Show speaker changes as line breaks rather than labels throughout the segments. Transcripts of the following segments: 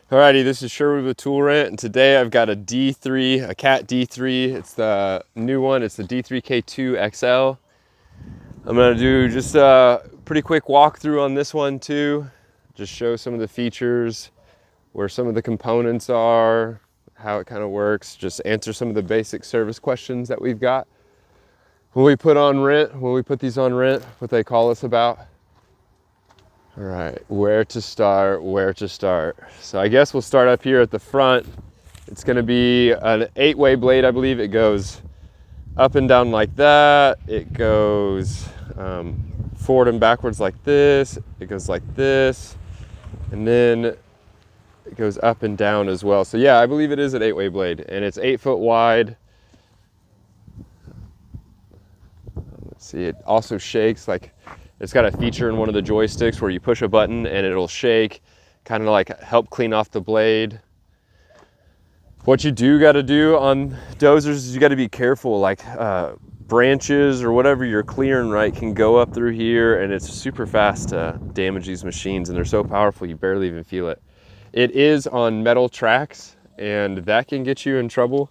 Alrighty, this is Sherwood with Tool Rent, and today I've got a D3, a CAT D3. It's the new one. It's the D3K2 XL. I'm gonna do just a pretty quick walkthrough on this one too. Just show some of the features, where some of the components are, how it kind of works. Just answer some of the basic service questions that we've got when we put these on rent, what they call us about. All right, where to start? So I guess we'll start up here at the front. It's gonna be an 8-way blade, I believe. It goes up and down like that. It goes forward and backwards like this. It goes like this. And then it goes up and down as well. So yeah, I believe it is an 8-way blade, and it's 8 foot wide. Let's see, it also shakes. Like, it's got a feature in one of the joysticks where you push a button and it'll shake, kind of like help clean off the blade. What you do got to do on dozers is you got to be careful, like branches or whatever you're clearing, right, can go up through here, and it's super fast to damage these machines, and they're so powerful you barely even feel it. It is on metal tracks, and that can get you in trouble.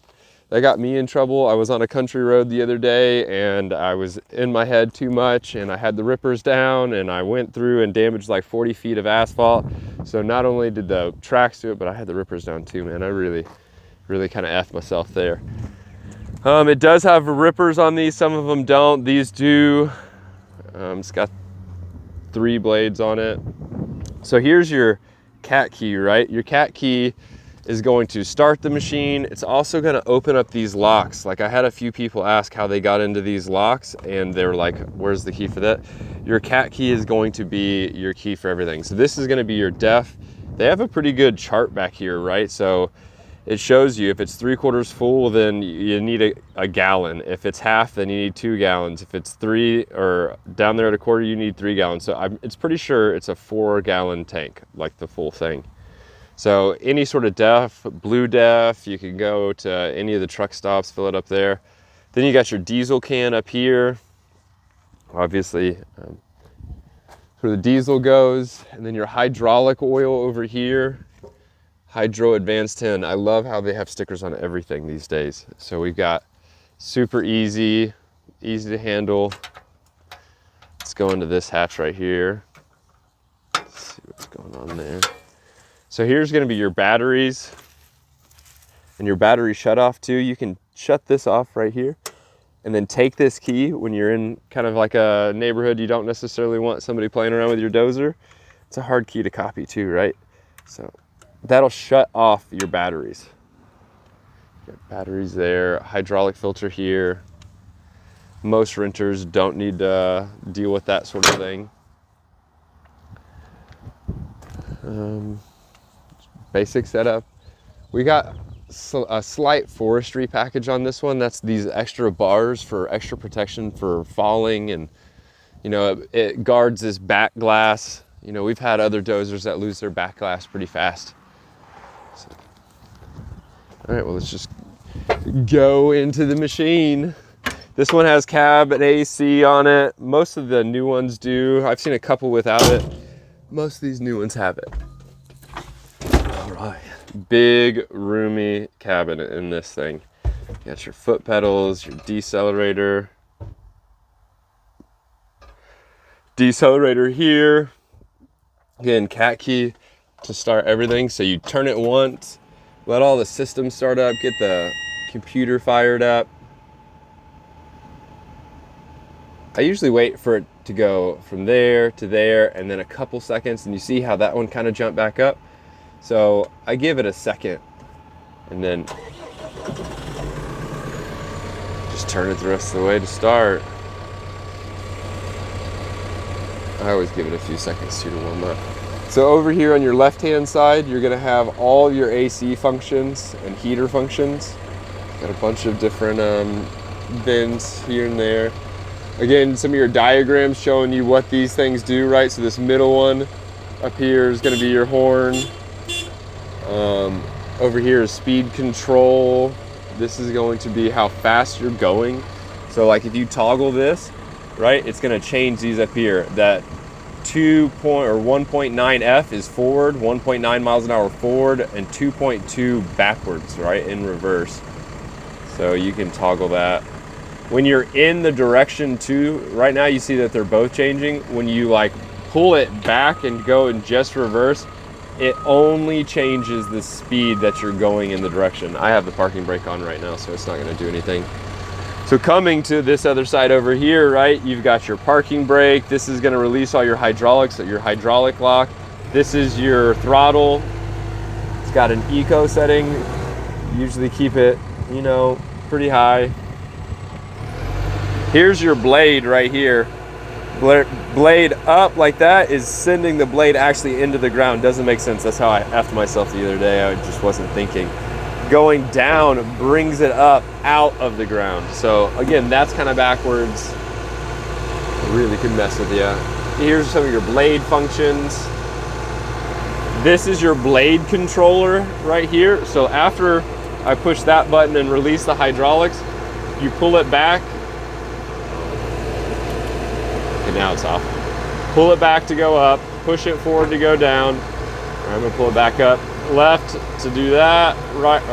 That got me in trouble. I was on a country road the other day, and I was in my head too much, and I had the rippers down, and I went through and damaged like 40 feet of asphalt. So not only did the tracks do it, but I had the rippers down too, man. I really kind of effed myself there. It does have rippers on these. Some of them don't. These do. It's got 3 blades on it. So here's your CAT key, right? Your CAT key is going to start the machine. It's also going to open up these locks. Like, I had a few people ask how they got into these locks, and they were like, where's the key for that? Your CAT key is going to be your key for everything. So this is going to be your def. They have a pretty good chart back here, right? So it shows you if it's 3/4 full, then you need a gallon. If it's half, then you need 2 gallons. If it's 3 or down there at 1/4, you need 3 gallons. So it's pretty sure it's a 4-gallon tank, like the full thing. So any sort of def, blue def, you can go to any of the truck stops, fill it up there. Then you got your diesel can up here, obviously, where the diesel goes. And then your hydraulic oil over here, Hydro Advanced 10. I love how they have stickers on everything these days. So we've got super easy to handle. Let's go into this hatch right here. Let's see what's going on there. So here's going to be your batteries and your battery shut off too. You can shut this off right here and then take this key when you're in kind of like a neighborhood you don't necessarily want somebody playing around with your dozer. It's a hard key to copy too, right? So that'll shut off your batteries. Got batteries there, hydraulic filter here. Most renters don't need to deal with that sort of thing. Basic setup. We got a slight forestry package on this one. That's these extra bars for extra protection for falling, and you know, it guards this back glass. You know, we've had other dozers that lose their back glass pretty fast. So, all right, well, let's just go into the machine. This one has cab and AC on it. Most of the new ones do. I've seen a couple without it. Most of these new ones have it. All right, big roomy cabinet in this thing. You got your foot pedals, your decelerator here. Again, CAT key to start everything. So you turn it once, let all the systems start up, get the computer fired up. I usually wait for it to go from there to there, and then a couple seconds, and you see how that one kind of jumped back up. So I give it a second, and then just turn it the rest of the way to start. I always give it a few seconds too to warm up. So over here on your left-hand side, you're gonna have all your AC functions and heater functions. Got a bunch of different bins here and there. Again, some of your diagrams showing you what these things do, right? So this middle one up here is gonna be your horn. Over here is speed control. This is going to be how fast you're going. So like if you toggle this, right, it's gonna change these up here. That 1.9F is forward, 1.9 miles an hour forward, and 2.2 backwards, right, in reverse. So you can toggle that. When you're in the direction too, right now you see that they're both changing. When you like pull it back and go in just reverse, it only changes the speed that you're going in the direction. I have the parking brake on right now, so it's not gonna do anything. So coming to this other side over here, right, you've got your parking brake. This is gonna release all your hydraulics, your hydraulic lock. This is your throttle. It's got an eco setting. Usually keep it, you know, pretty high. Here's your blade right here. Blade up like that is sending the blade actually into the ground. Doesn't make sense. That's how I effed myself the other day. I just wasn't thinking. Going down brings it up out of the ground. So again, that's kind of backwards. It really can mess with you. Here's some of your blade functions. This is your blade controller right here. So after I push that button and release the hydraulics, you pull it back. Okay, now it's off. Pull it back to go up, push it forward to go down. I'm gonna pull it back up. Left to do that, right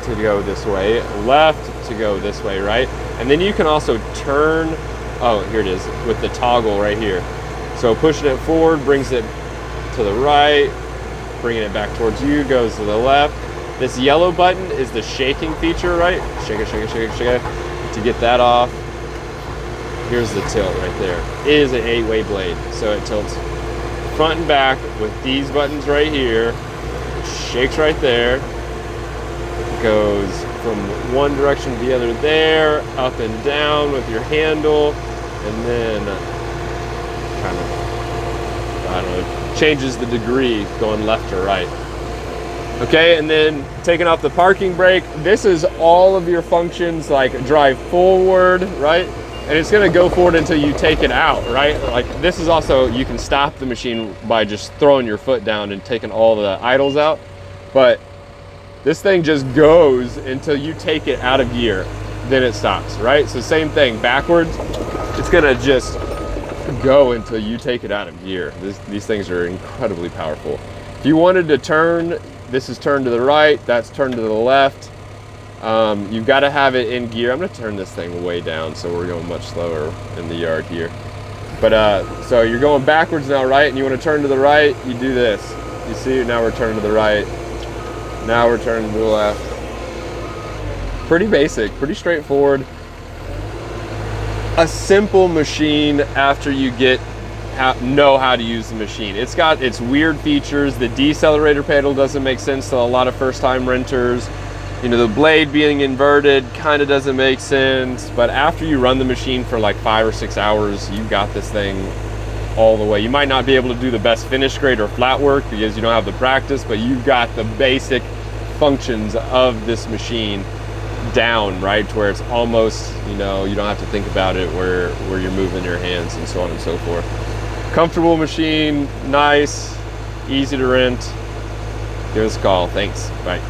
to go this way, left to go this way, right? And then you can also turn, oh, here it is, with the toggle right here. So pushing it forward brings it to the right, bringing it back towards you, goes to the left. This yellow button is the shaking feature, right? Shake it, shake it, shake it, shake it. To get that off, here's the tilt right there. It is an 8-way blade, so it tilts front and back with these buttons right here. It shakes right there. It goes from one direction to the other there, up and down with your handle, and then kind of, I don't know, changes the degree going left or right. Okay, and then taking off the parking brake, this is all of your functions, like drive forward, right? And it's gonna go forward until you take it out, right? Like this is also, you can stop the machine by just throwing your foot down and taking all the idles out. But this thing just goes until you take it out of gear, then it stops, right? So same thing, backwards, it's gonna just go until you take it out of gear. These things are incredibly powerful. If you wanted to turn, this is turn to the right, that's turn to the left. You've got to have it in gear. I'm going to turn this thing way down so we're going much slower in the yard here. But so you're going backwards now, right? And you want to turn to the right, you do this. You see, now we're turning to the right. Now we're turning to the left. Pretty basic, pretty straightforward. A simple machine after you know how to use the machine. It's got its weird features. The decelerator pedal doesn't make sense to a lot of first-time renters. You know, the blade being inverted kind of doesn't make sense, but after you run the machine for like 5 or 6 hours, you got this thing all the way. You might not be able to do the best finish grade or flat work because you don't have the practice, but you've got the basic functions of this machine down, right? To where it's almost, you know, you don't have to think about it where you're moving your hands and so on and so forth. Comfortable machine, nice, easy to rent. Give us a call. Thanks. Bye.